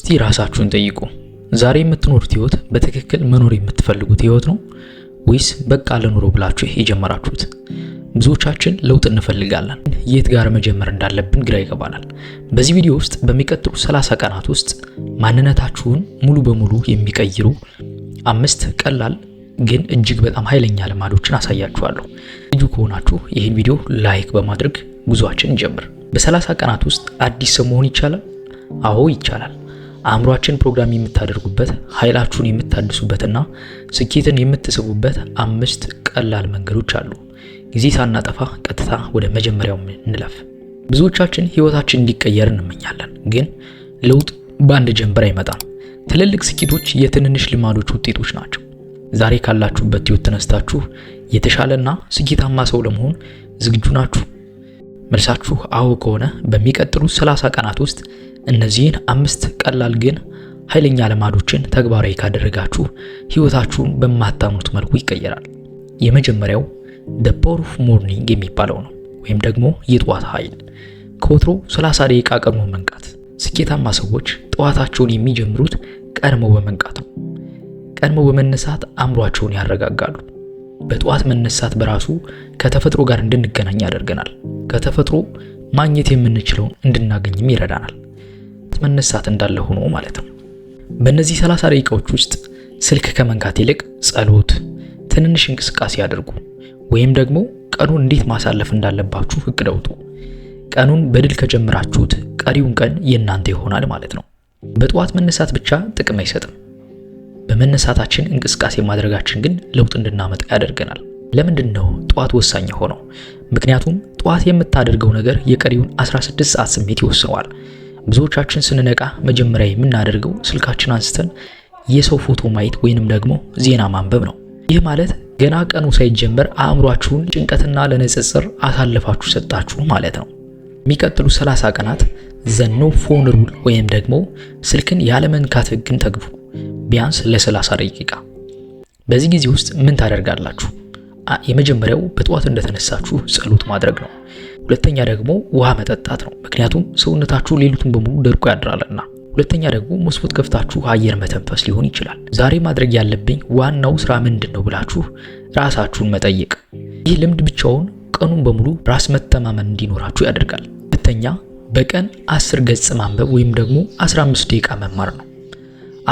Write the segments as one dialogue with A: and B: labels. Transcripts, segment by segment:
A: እስቲ ራሳችሁን ጠይቁ። ዛሬ የምትኖሩት ህይወት በትክክል መኖር የምትፈልጉት ህይወት ነው ወይስ በቃ ለኑሮ ብላችሁ የጀመራችሁት? ብዙዎቻችን ለውጥ እንፈልጋለን፣ የት ጋር መጀመር እንዳለብን ግራ ይገባናል። በዚህ ቪዲዮ ውስጥ በሚቀጥሉ 30 ቀናት ውስጥ ማንነታችሁን ሙሉ በሙሉ የሚቀይሩ 5 ቀላል ግን እጅግ በጣም ኃይለኛ ልማዶችን አሳያችኋለሁ። ልጁ ከሆናችሁ ይህን ቪዲዮ ላይክ በማድረግ ጉዟችን እንጀምር። በ30 ቀናት ውስጥ አዲስ ሰው መሆን ይቻላል? አዎ ይቻላል። አእምሯችን ፕሮግራም የምታደርጉበት፣ ኃይላችሁን የምታድሱበትና ስኬትን የምትስቡበት 5 ቀላል መንገዶች አሉ። ጊዜ ሳናጠፋ ቀጥታ ወደ መጀመሪያው እንለፍ። ብዙዎቻችን ህይወታችን እንዲቀየር እንመኛለን፣ ግን ለውጥ በአንድ ጀንበር አይመጣም። ትልልቅ ስኬቶች የትንንሽ ልማዶች ውጤቶች ናቸው። ዛሬ ካላችሁበት ህይወት ተነስታችሁ የተሻለና ስኬታማ ሰው ለመሆን ዝግጁ ናችሁ? መልሳችሁ አዎ ከሆነ በሚቀጥሉ 30 ቀናት ውስጥ እነዚህን 5 ቀላል ግን ኃይለኛ ልማዶችን ተግባራዊ ካደረጋችሁ ህይወታችሁን በማታምኑት መልኩ ይቀየራል። የመጀመሪያው the power of morning የሚባለው ነው፣ ወይም ደግሞ የጠዋት ኃይል። ከወትሮ 30 ደቂቃ ቀድሞ መንቃት። ስኬታማ ሰዎች ጠዋታቸውን የሚጀምሩት ቀድሞ በመንቃት ነው። ቀድሞ በመነሳት አእምሯቸውን ያረጋጋሉ። በጠዋት መነሳት በራሱ ከተፈጥሮ ጋር እንድንገናኝ ያደርገናል። ከተፈጥሮ ማግኘት የምንችለውን እንድናገኝም ይረዳናል። መነሳት እንዳለ ሆኖ ማለት ነው። በእነዚህ 30 ደቂቃዎች ውስጥ ስልክ ከመንካት ይልቅ ጸሎት፣ ትንንሽ እንቅስቃሴ ያደርጉ፣ ወይም ደግሞ ቀኑን እንዴት ማሳለፍ እንዳለባችሁ እቅድ አውጡ። ቀኑን በድል ከጀመራችሁት ቀሪውን ቀን የእናንተ ይሆናል ማለት ነው። በጠዋት መነሳት ብቻ ጥቅም አይሰጥም። በመነሳታችን እንቅስቃሴ ማድረጋችን ግን ለውጥ እንድናመጣ ያደርገናል። ለምንድን ነው ጠዋት ወሳኝ ሆነው? ምክንያቱም ጠዋት የምታደርገው ነገር የቀሪውን 16 ሰዓት ስሜት ይወስነዋል። ብዙዎቻችን ስንነቃ መጀመሪያ የምናደርገው ስልካችን አንስተን የሰው ፎቶ ማየት ወይንም ደግሞ ዜና ማንበብ ነው። ይህ ማለት ገና ቀኑ ሳይጀመር አእምሯችሁን ጭንቀትና ለንጽጽር አሳልፋችሁ ሰጣችሁ ማለት ነው። የሚቀጥሉ 30 ቀናት ዘኖ ፎን ሩል ወይም ደግሞ ስልክን ያለ መንካት ህግን ተግብሩ፣ ቢያንስ ለ30 ደቂቃ። በዚህ ጊዜ ውስጥ ምን ታደርጋላችሁ? የመጀመሪያው በጠዋት እንደተነሳችሁ ጸሎት ማድረግ ነው። ሁለተኛ ደግሞ ውሃ መጠጣት ነው፣ ምክንያቱም ሰውነታችሁ ሌሊቱን በሙሉ ደርቆ ያድራልና። ሁለተኛ ደግሞ መስኮት ከፍታችሁ አየር መተንፈስ ሊሆን ይችላል። ዛሬ ማድረግ ያለብኝ ዋናው ስራ ምንድነው ብላችሁ ራሳችሁን መጠየቅ። ይህ ልምድ ብቻውን ቀኑን በሙሉ ራስ መተማመን እንዲኖራችሁ ያደርጋል። ሁለተኛ በቀን 10 ገጽ ማንበብ ወይም ደግሞ 15 ደቂቃ መማር ነው።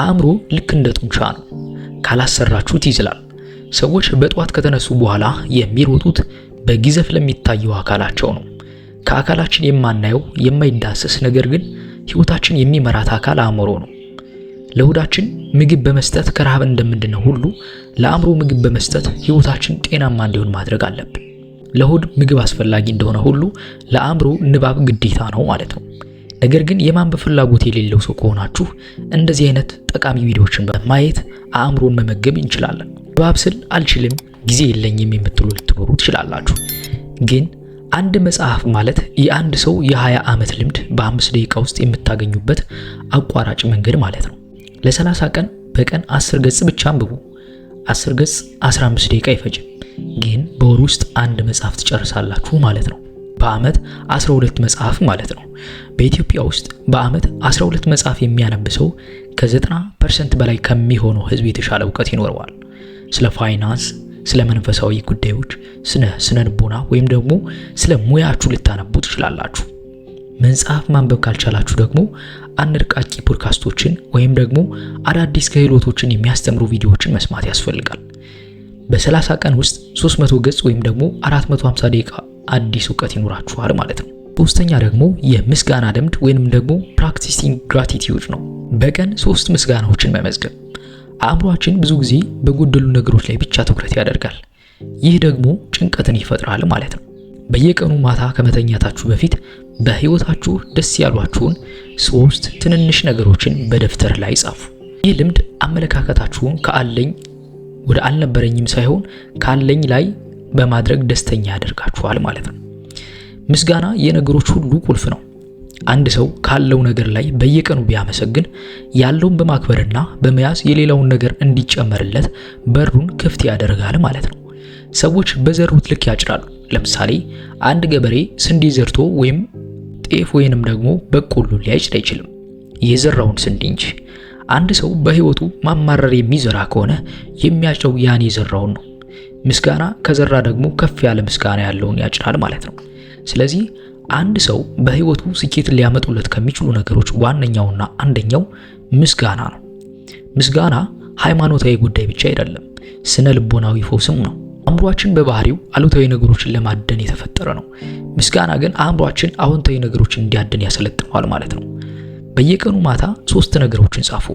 A: አእምሮ ልክ እንደ ጡንቻ ነው፣ ካላሰራችሁት ይዝላል። ሰዎች በጠዋት ከተነሱ በኋላ የሚሮጡት በግዘፍ ለሚታየው አካላቸው ነው። ከአካላችን የማናየው የማይዳሰስ ነገር ግን ህይወታችን የሚመራት አካል አእምሮ ነው። ለሆዳችን ምግብ በመስጠት ከረሃብ እንደምንድነው ሁሉ ለአእምሮ ምግብ በመስጠት ህይወታችን ጤናማ እንዲሆን ማድረግ አለብን። ለሆድ ምግብ አስፈላጊ እንደሆነ ሁሉ ለአእምሮ ንባብ ግዴታ ነው ማለት ነው። ነገር ግን የማንበብ ፍላጎት የሌለው ሰው ከሆናችሁ እንደዚህ አይነት ጠቃሚ ቪዲዮዎችን በማየት አእምሮን መመገብ እንችላለን። ንባብ ስል አልችልም፣ ጊዜ የለኝም የምትሉ ልትኖሩ ትችላላችሁ። ግን አንድ መጽሐፍ ማለት የአንድ ሰው የ20 ዓመት ልምድ በ5 ደቂቃ ውስጥ የምታገኙበት አቋራጭ መንገድ ማለት ነው። ለ30 ቀን በቀን 10 ገጽ ብቻ አንብቡ። 10 ገጽ 15 ደቂቃ አይፈጅም፣ ግን በወር ውስጥ አንድ መጽሐፍ ትጨርሳላችሁ ማለት ነው። በአመት 12 መጽሐፍ ማለት ነው። በኢትዮጵያ ውስጥ በአመት 12 መጽሐፍ የሚያነብ ሰው ከ90% በላይ ከሚሆነው ህዝብ የተሻለ እውቀት ይኖረዋል። ስለ ፋይናንስ፣ ስለ መንፈሳዊ ጉዳዮች፣ ስነ ልቦና ወይም ደግሞ ስለ ሙያችሁ ልታነቡ ትችላላችሁ። መጽሐፍ ማንበብ ካልቻላችሁ ደግሞ አነቃቂ ፖድካስቶችን ወይም ደግሞ አዳዲስ ክህሎቶችን የሚያስተምሩ ቪዲዮዎችን መስማት ያስፈልጋል። በ30 ቀን ውስጥ 300 ገጽ ወይም ደግሞ 450 ደቂቃ አዲስ እውቀት ይኖራችኋል ማለት ነው። ሶስተኛ ደግሞ የምስጋና ልምድ ወይንም ደግሞ practicing gratitude ነው። በቀን 3 ምስጋናዎችን መመዝገብ። አእምሯችን ብዙ ጊዜ በጎደሉ ነገሮች ላይ ብቻ ትኩረት ያደርጋል። ይህ ደግሞ ጭንቀትን ይፈጥራል ማለት ነው። በየቀኑ ማታ ከመተኛታችሁ በፊት በህይወታችሁ ደስ ያሏችሁን 3 ትንንሽ ነገሮችን በደብተር ላይ ጻፉ። ይህ ልምድ አመለካከታችሁን ከአለኝ ወደ አልነበረኝም ሳይሆን ካለኝ ላይ በማድረግ ደስተኛ ያደርጋችኋል ማለት ነው። ምስጋና የነገሮች ሁሉ ቁልፍ ነው። አንድ ሰው ካለው ነገር ላይ በየቀኑ ቢያመሰግን ያለውን በማክበርና በመያዝ የሌላውን ነገር እንዲጨመርለት በሩን ክፍት ያደርጋል ማለት ነው። ሰዎች በዘሩት ልክ ያጭዳሉ። ለምሳሌ አንድ ገበሬ ስንዴ ዘርቶ ወይም ጤፍ ወይንም ደግሞ በቆሎ ሊያጭድ አይችልም። የዘራውን ስንዴ እንጂ። አንድ ሰው በህይወቱ ማማረር የሚዘራ ከሆነ የሚያጭደው ያን የዘራውን ነው። ምስጋና ከዘራ ደግሞ ከፍ ያለ ምስጋና ያለውን ያጭዳል ማለት ነው። ስለዚህ አንድ ሰው በህይወቱ ስኬትን ሊያመጡለት ከሚችሉ ነገሮች ዋነኛውና አንደኛው ምስጋና ነው። ምስጋና ሃይማኖታዊ ጉዳይ ብቻ አይደለም፣ ስነ ልቦናዊ ፈውስም ነው። አእምሯችን በባህሪው አሉታዊ ነገሮችን ለማደን የተፈጠረ ነው። ምስጋና ግን አእምሯችን አዎንታዊ ነገሮችን እንዲያደን ያሰለጥነዋል ማለት ነው። በየቀኑ ማታ 3 ነገሮችን ጻፉ።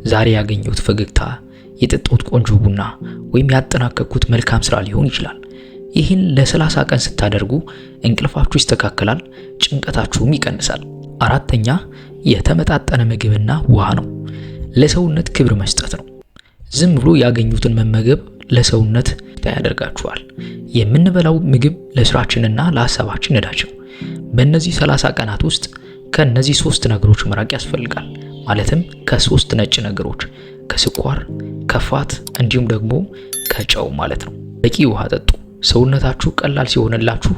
A: ዛሬ ያገኘሁት ፈገግታ፣ የጠጣሁት ቆንጆ ቡና ወይም ያጠናቀቅኩት መልካም ስራ ሊሆን ይችላል። ይህን ለ30 ቀን ስታደርጉ እንቅልፋችሁ ይስተካከላል፣ ጭንቀታችሁም ይቀንሳል። አራተኛ የተመጣጠነ ምግብና ውሃ ነው። ለሰውነት ክብር መስጠት ነው። ዝም ብሎ ያገኙትን መመገብ ለሰውነት ያደርጋችኋል። የምንበላው ምግብ ለስራችንና ለሐሳባችን ነዳጅ ነው። በእነዚህ 30 ቀናት ውስጥ ከነዚህ 3 ነገሮች መራቅ ያስፈልጋል። ማለትም ከ3 ነጭ ነገሮች፣ ከስኳር፣ ከፋት እንዲሁም ደግሞ ከጨው ማለት ነው። በቂ ውሃ ጠጡ። ሰውነታችሁ ቀላል ሲሆንላችሁ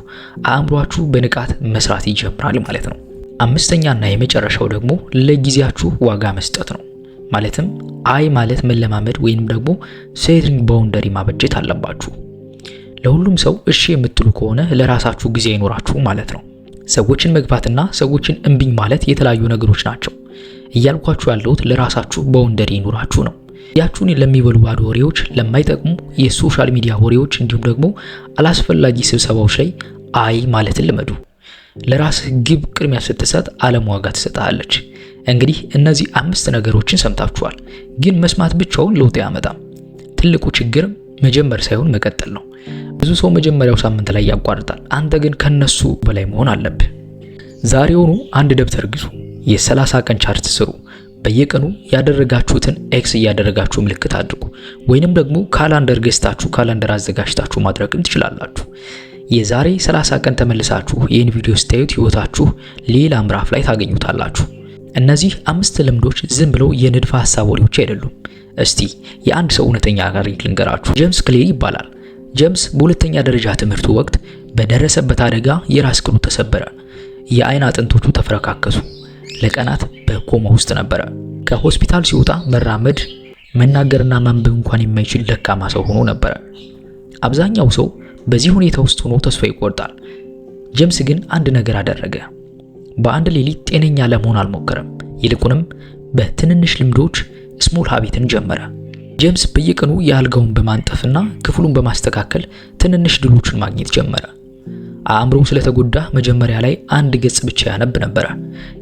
A: አእምሯችሁ በንቃት መስራት ይጀምራል ማለት ነው። አምስተኛና የመጨረሻው ደግሞ ለጊዜያችሁ ዋጋ መስጠት ነው። ማለትም አይ ማለት መለማመድ ወይንም ደግሞ ሴቲንግ ባውንደሪ ማበጀት አለባችሁ። ለሁሉም ሰው እሺ የምትሉ ከሆነ ለራሳችሁ ጊዜ አይኖራችሁ ማለት ነው። ሰዎችን መግፋትና ሰዎችን እምቢኝ ማለት የተለያዩ ነገሮች ናቸው። እያልኳችሁ ያለሁት ለራሳችሁ ባውንደሪ ይኖራችሁ ነው። ያችሁን ለሚበሉ ባዶ ወሬዎች፣ ለማይጠቅሙ የሶሻል ሚዲያ ወሬዎች እንዲሁም ደግሞ አላስፈላጊ ስብሰባዎች ላይ አይ ማለትን ልመዱ። ለራስህ ግብ ቅድሚያ ስትሰጥ ዓለም ዋጋ ትሰጣለች። እንግዲህ እነዚህ 5 ነገሮችን ሰምታችኋል፣ ግን መስማት ብቻውን ለውጥ አያመጣም። ትልቁ ችግር መጀመር ሳይሆን መቀጠል ነው። ብዙ ሰው መጀመሪያው ሳምንት ላይ ያቋርጣል። አንተ ግን ከነሱ በላይ መሆን አለብህ። ዛሬውኑ አንድ ደብተር ግዙ፣ የ30 ቀን ቻርት ስሩ። በየቀኑ ያደረጋችሁትን ኤክስ እያደረጋችሁ ምልክት አድርጉ። ወይንም ደግሞ ካላንደር ገዝታችሁ ካላንደር አዘጋጅታችሁ ማድረግም ትችላላችሁ። የዛሬ 30 ቀን ተመልሳችሁ ይህን ቪዲዮ ስታዩት ህይወታችሁ ሌላ ምዕራፍ ላይ ታገኙታላችሁ። እነዚህ 5 ልምዶች ዝም ብለው የንድፈ ሐሳብ ወሬዎች አይደሉም። እስቲ የአንድ ሰው እውነተኛ ታሪክ ልንገራችሁ። ጄምስ ክሌር ይባላል። ጄምስ በሁለተኛ ደረጃ ትምህርቱ ወቅት በደረሰበት አደጋ የራስ ቅሉ ተሰበረ። የአይን አጥንቶቹ ተፈረካከሱ። ለቀናት በኮማ ውስጥ ነበረ። ከሆስፒታል ሲወጣ መራመድ፣ መናገርና ማንበብ እንኳን የማይችል ደካማ ሰው ሆኖ ነበረ። አብዛኛው ሰው በዚህ ሁኔታ ውስጥ ሆኖ ተስፋ ይቆርጣል። ጄምስ ግን አንድ ነገር አደረገ። በአንድ ሌሊት ጤነኛ ለመሆን አልሞከረም። ይልቁንም በትንንሽ ልምዶች ስሞል ሃቢትን ጀመረ። ጄምስ በየቀኑ የአልጋውን በማንጠፍና ክፍሉን በማስተካከል ትንንሽ ድሎችን ማግኘት ጀመረ። አእምሮው ስለተጎዳ መጀመሪያ ላይ 1 ገጽ ብቻ ያነብ ነበረ።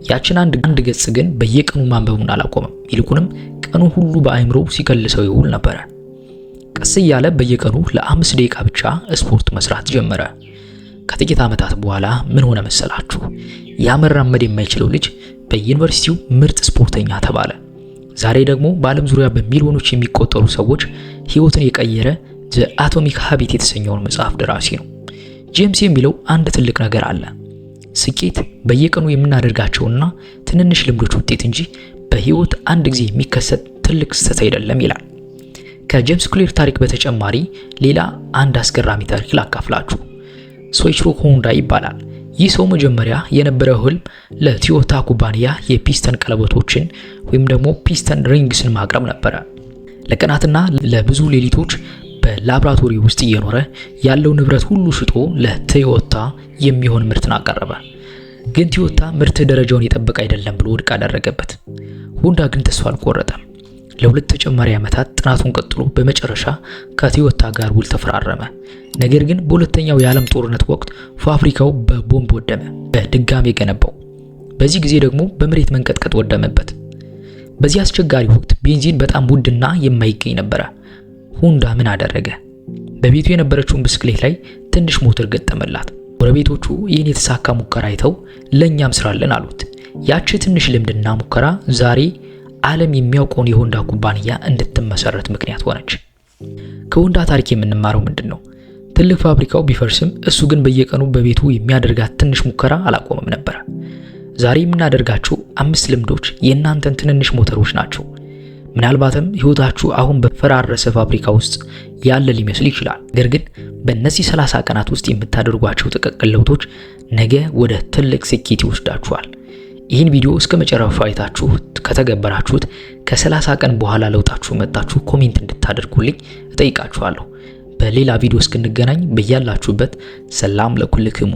A: ያችን አንድ ገጽ ግን በየቀኑ ማንበቡን አላቆመም። ይልቁንም ቀኑ ሁሉ በአእምሮው ሲከልሰው ይውል ነበረ። ቀስ እያለ በየቀኑ ለ5 ደቂቃ ብቻ ስፖርት መስራት ጀመረ። ከጥቂት ዓመታት በኋላ ምን ሆነ መሰላችሁ? ያ መራመድ የማይችለው ልጅ በዩኒቨርሲቲው ምርጥ ስፖርተኛ ተባለ። ዛሬ ደግሞ በዓለም ዙሪያ በሚሊዮኖች የሚቆጠሩ ሰዎች ህይወትን የቀየረ ዘ አቶሚክ ሃቢት የተሰኘውን መጽሐፍ ደራሲ ነው። ጄምስ የሚለው አንድ ትልቅ ነገር አለ። ስኬት በየቀኑ የምናደርጋቸውና ትንንሽ ልምዶች ውጤት እንጂ በህይወት አንድ ጊዜ የሚከሰት ትልቅ ስህተት አይደለም ይላል። ከጄምስ ክሌር ታሪክ በተጨማሪ ሌላ አንድ አስገራሚ ታሪክ ላካፍላችሁ። ሶይቺሮ ሆንዳ ይባላል። ይህ ሰው መጀመሪያ የነበረው ህልም ለቶዮታ ኩባንያ የፒስተን ቀለበቶችን ወይም ደግሞ ፒስተን ሪንግስን ማቅረብ ነበረ። ለቀናትና ለብዙ ሌሊቶች በላብራቶሪ ውስጥ እየኖረ ያለው ንብረት ሁሉ ሽጦ ለቶዮታ የሚሆን ምርትን አቀረበ። ግን ቶዮታ ምርት ደረጃውን የጠበቀ አይደለም ብሎ ውድቅ አደረገበት። ሆንዳ ግን ተስፋ አልቆረጠም። ለ2 ተጨማሪ ዓመታት ጥናቱን ቀጥሎ በመጨረሻ ከቶዮታ ጋር ውል ተፈራረመ። ነገር ግን በሁለተኛው የዓለም ጦርነት ወቅት ፋብሪካው በቦምብ ወደመ። በድጋሚ ገነባው። በዚህ ጊዜ ደግሞ በመሬት መንቀጥቀጥ ወደመበት። በዚህ አስቸጋሪ ወቅት ቤንዚን በጣም ውድና የማይገኝ ነበረ። ሆንዳ ምን አደረገ? በቤቱ የነበረችውን ብስክሌት ላይ ትንሽ ሞተር ገጠመላት። ጎረቤቶቹ ይህን የተሳካ ሙከራ አይተው ለኛም ስራለን አሉት። ያቺ ትንሽ ልምድና ሙከራ ዛሬ ዓለም የሚያውቀውን የሆንዳ ኩባንያ እንድትመሰረት ምክንያት ሆነች። ከሆንዳ ታሪክ የምንማረው ምንድነው? ትልቅ ፋብሪካው ቢፈርስም እሱ ግን በየቀኑ በቤቱ የሚያደርጋት ትንሽ ሙከራ አላቆመም ነበር። ዛሬ የምናደርጋቸው 5 ልምዶች የእናንተን ትንንሽ ሞተሮች ናቸው። ምናልባትም ህይወታችሁ አሁን በፈራረሰ ፋብሪካ ውስጥ ያለ ሊመስል ይችላል። ነገር ግን በእነዚህ 30 ቀናት ውስጥ የምታደርጓቸው ጥቃቅን ለውጦች ነገ ወደ ትልቅ ስኬት ይወስዳችኋል። ይህን ቪዲዮ እስከ መጨረሻው አይታችሁ ከተገበራችሁት ከ30 ቀን በኋላ ለውጣችሁ መጣችሁ ኮሜንት እንድታደርጉልኝ እጠይቃችኋለሁ። በሌላ ቪዲዮ እስክንገናኝ በያላችሁበት ሰላም ለኩልክሙ።